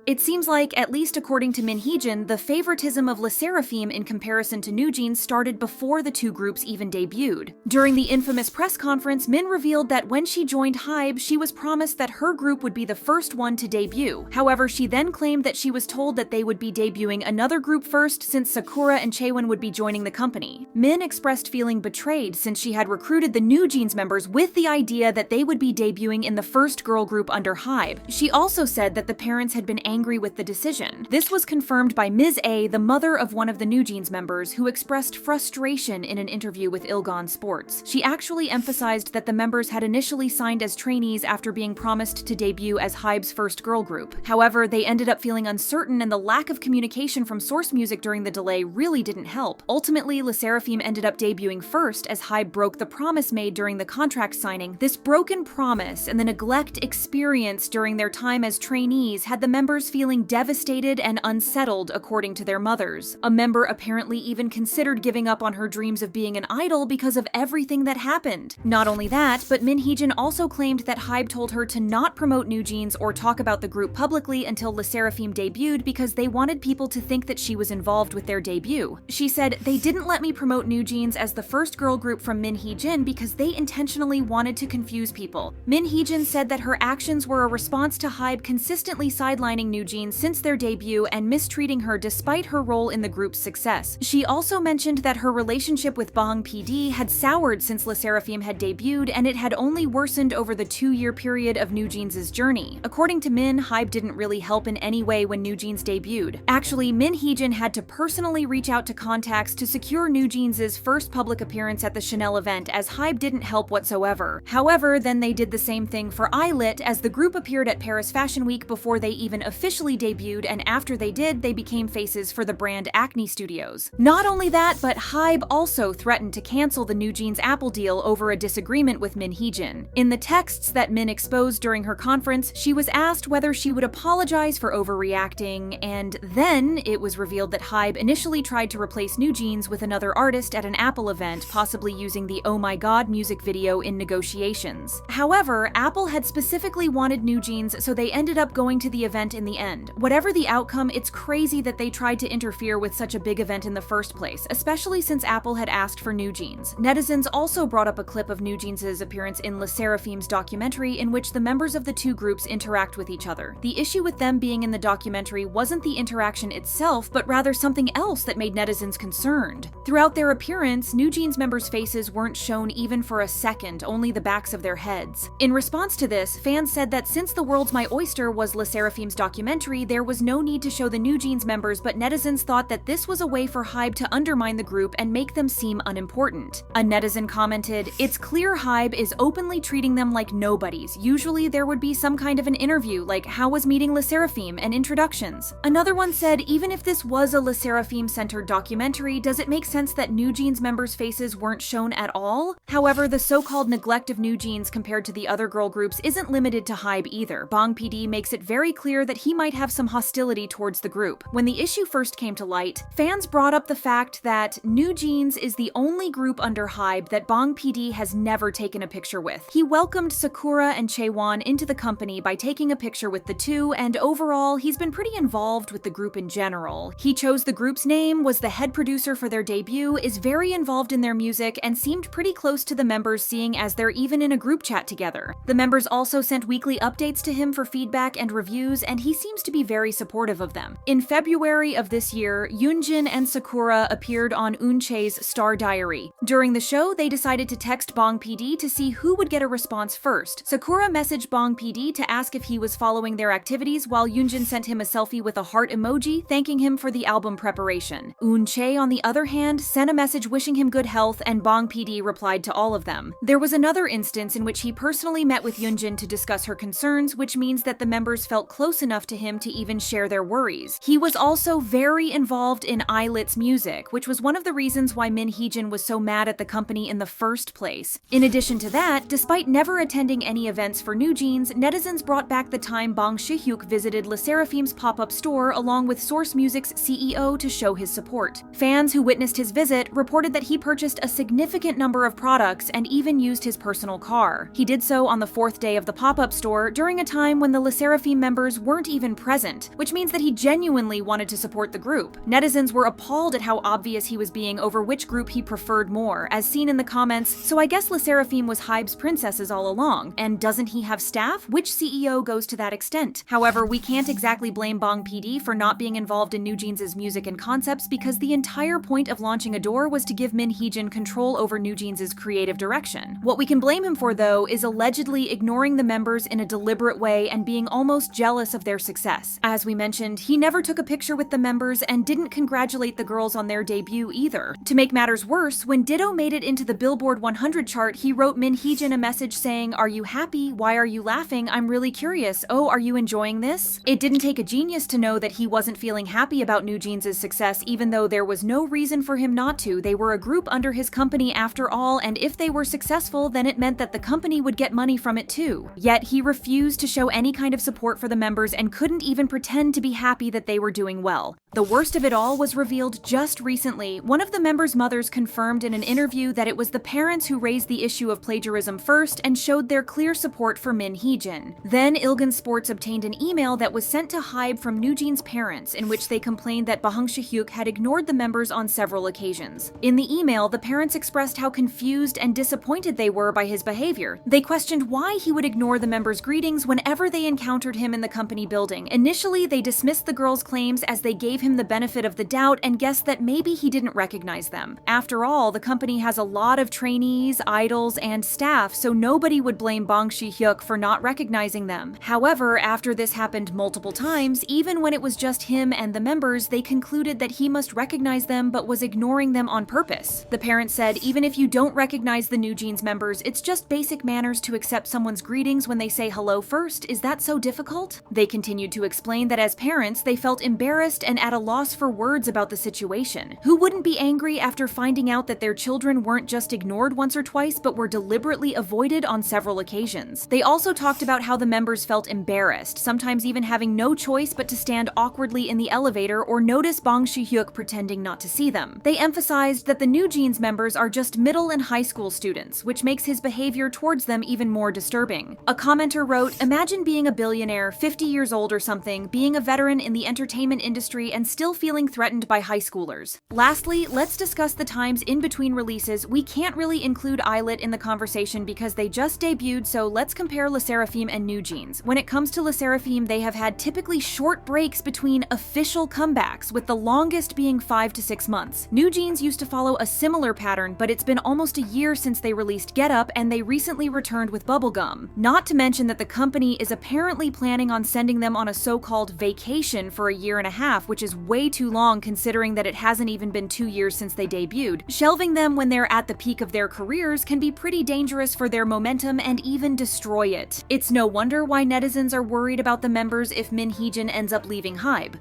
It seems like, at least according to Min Hee-jin, the favoritism of SSERAFIM in comparison to NewJeans started before the two groups even debuted. During the infamous press conference, Min revealed that when she joined HYBE, she was promised that her group would be the first one to debut. However, she then claimed that she was told that they would be debuting another group first since Sakura and Chaewon would be joining the company. Min expressed feeling betrayed since she had recruited the NewJeans members with the idea that they would be debuting in the first girl group under HYBE. She also said that the parents had been angry with the decision. This was confirmed by Ms. A, the mother of one of the NewJeans members, who expressed frustration in an interview with Ilgan Sports. She actually emphasized that the members had initially signed as trainees after being promised to debut as HYBE's first girl group. However, they ended up feeling uncertain, and the lack of communication from Source Music during the delay really didn't help. Ultimately, SSERAFIM ended up debuting first as HYBE broke the promise made during the contract signing. This broken promise and the neglect experienced during their time as trainees had the members feeling devastated and unsettled, according to their mothers. A member apparently even considered giving up on her dreams of being an idol because of everything that happened. Not only that, but Min Hee-jin also claimed that HYBE told her to not promote NewJeans or talk about the group publicly until SSERAFIM debuted because they wanted people to think that she was involved with their debut. She said, "They didn't let me promote NewJeans as the first girl group from Min Hee-jin because they intentionally wanted to confuse people." Min Hee-jin said that her actions were a response to HYBE consistently sidelining NewJeans since their debut and mistreating her despite her role in the group's success. She also mentioned that her relationship with Bang PD had soured since SSERAFIM had debuted, and it had only worsened over the 2-year period of NewJeans' journey. According to Min, HYBE didn't really help in any way when NewJeans debuted. Actually, Min Hee-jin had to personally reach out to contacts to secure NewJeans' first public appearance at the Chanel event, as HYBE didn't help whatsoever. However, then they did the same thing for ILLIT, as the group appeared at Paris Fashion Week before they even officially debuted, and after they did, they became faces for the brand Acne Studios. Not only that, but HYBE also threatened to cancel the NewJeans Apple deal over a disagreement with Min Hee-jin. In the texts that Min exposed during her conference, she was asked whether she would apologize for overreacting, and then it was revealed that HYBE initially tried to replace NewJeans with another artist at an Apple event, possibly using the Oh My God music video in negotiations. However, Apple had specifically wanted NewJeans, so they ended up going to the event in the end. Whatever the outcome, it's crazy that they tried to interfere with such a big event in the first place, especially since Apple had asked for NewJeans. Netizens also brought up a clip of NewJeans' appearance in SSERAFIM's documentary, in which the members of the two groups interact with each other. The issue with them being in the documentary wasn't the interaction itself, but rather something else that made netizens concerned. Throughout their appearance, NewJeans members' faces weren't shown even for a second, only the backs of their heads. In response to this, fans said that since The World's My Oyster was SSERAFIM's documentary, there was no need to show the NewJeans members, but netizens thought that this was a way for HYBE to undermine the group and make them seem unimportant. A netizen commented, "It's clear HYBE is openly treating them like nobodies. Usually there would be some kind of an interview, like how was meeting SSERAFIM and introductions." Another one said, "Even if this was a SSERAFIM-centered documentary, does it make sense that NewJeans members' faces weren't shown at all?" However, the so-called neglect of NewJeans compared to the other girl groups isn't limited to HYBE either. Bang PD makes it very clear that he might have some hostility towards the group. When the issue first came to light, fans brought up the fact that NewJeans is the only group under HYBE that Bang PD has never taken a picture with. He welcomed Sakura and Chaewon into the company by taking a picture with the two, and overall, he's been pretty involved with the group in general. He chose the group's name, was the head producer for their debut, is very involved in their music, and seemed pretty close to the members, seeing as they're even in a group chat together. The members also sent weekly updates to him for feedback and reviews, and he seems to be very supportive of them. In February of this year, Yoonjin and Sakura appeared on Eunchae's Star Diary. During the show, they decided to text Bang PD to see who would get a response first. Sakura messaged Bang PD to ask if he was following their activities, while Yoonjin sent him a selfie with a heart emoji, thanking him for the album preparation. Eunchae, on the other hand, sent a message wishing him good health, and Bang PD replied to all of them. There was another instance in which he personally met with Yoonjin to discuss her concerns, which means that the members felt close enough to him to even share their worries. He was also very involved in ILLIT's music, which was one of the reasons why Min Hee-jin was so mad at the company in the first place. In addition to that, despite never attending any events for NewJeans, netizens brought back the time Bang Si-hyuk visited SSERAFIM's pop-up store along with Source Music's CEO to show his support. Fans who witnessed his visit reported that he purchased a significant number of products and even used his personal car. He did so on the 4th day of the pop-up store during a time when the SSERAFIM members weren't even present, which means that he genuinely wanted to support the group. Netizens were appalled at how obvious he was being over which group he preferred more, as seen in the comments, "So I guess SSERAFIM was HYBE's princesses all along, and doesn't he have staff? Which CEO goes to that extent?" However, we can't exactly blame Bang PD for not being involved in NewJeans' music and concepts, because the entire point of launching Adore was to give Min Heejin control over NewJeans' creative direction. What we can blame him for, though, is allegedly ignoring the members in a deliberate way and being almost jealous of their success. As we mentioned, he never took a picture with the members and didn't congratulate the girls on their debut either. To make matters worse, when Ditto made it into the Billboard 100 chart, he wrote Min Heejin a message saying, "Are you happy? Why are you laughing? I'm really curious. Oh, are you enjoying this?" It didn't take a genius to know that he wasn't feeling happy about NewJeans' success, even though there was no reason for him not to. They were a group under his company after all, and if they were successful, then it meant that the company would get money from it too. Yet he refused to show any kind of support for the members and couldn't even pretend to be happy that they were doing well. The worst of it all was revealed just recently. One of the members' mothers confirmed in an interview that it was the parents who raised the issue of plagiarism first and showed their clear support for Min Heejin. Then Ilgan Sports obtained an email that was sent to HYBE from NewJeans' parents, in which they complained that Si-hyuk had ignored the members on several occasions. In the email, the parents expressed how confused and disappointed they were by his behavior. They questioned why he would ignore the members' greetings whenever they encountered him in the company building. Initially, they dismissed the girls' claims as they gave him the benefit of the doubt and guessed that maybe he didn't recognize them. After all, the company has a lot of trainees, idols, and staff, so nobody would blame Bang Si-hyuk for not recognizing them. However, after this happened multiple times, even when it was just him and the members, they concluded that he must recognize them but was ignoring them on purpose. The parents said, "Even if you don't recognize the NewJeans members, it's just basic manners to accept someone's greetings when they say hello first. Is that so difficult?" They continued to explain that as parents, they felt embarrassed and at a loss for words about the situation. Who wouldn't be angry after finding out that their children weren't just ignored once or twice, but were deliberately avoided on several occasions? They also talked about how the members felt embarrassed, sometimes even having no choice but to stand awkwardly in the elevator or notice Bang Si-hyuk pretending not to see them. They emphasized that the NewJeans members are just middle and high school students, which makes his behavior towards them even more disturbing. A commenter wrote, "Imagine being a billionaire, 50 years old or something, being a veteran in the entertainment industry and still feeling threatened by high schoolers." Lastly, let's discuss the times in between releases. We can't really include ILLIT in the conversation because they just debuted, so let's compare SSERAFIM and NewJeans. When it comes to SSERAFIM, they have had typically short breaks between official comebacks, with the longest being 5 to 6 months. NewJeans used to follow a similar pattern, but it's been almost a year since they released Get Up, and they recently returned with Bubblegum. Not to mention that the company is apparently planning on sending them on a so-called vacation for a year and a half, which is way too long considering that it hasn't even been 2 years since they debuted. Shelving them when they're at the peak of their careers can be pretty dangerous for their momentum and even destroy it. It's no wonder why netizens are worried about the members if Min Heejin ends up leaving HYBE.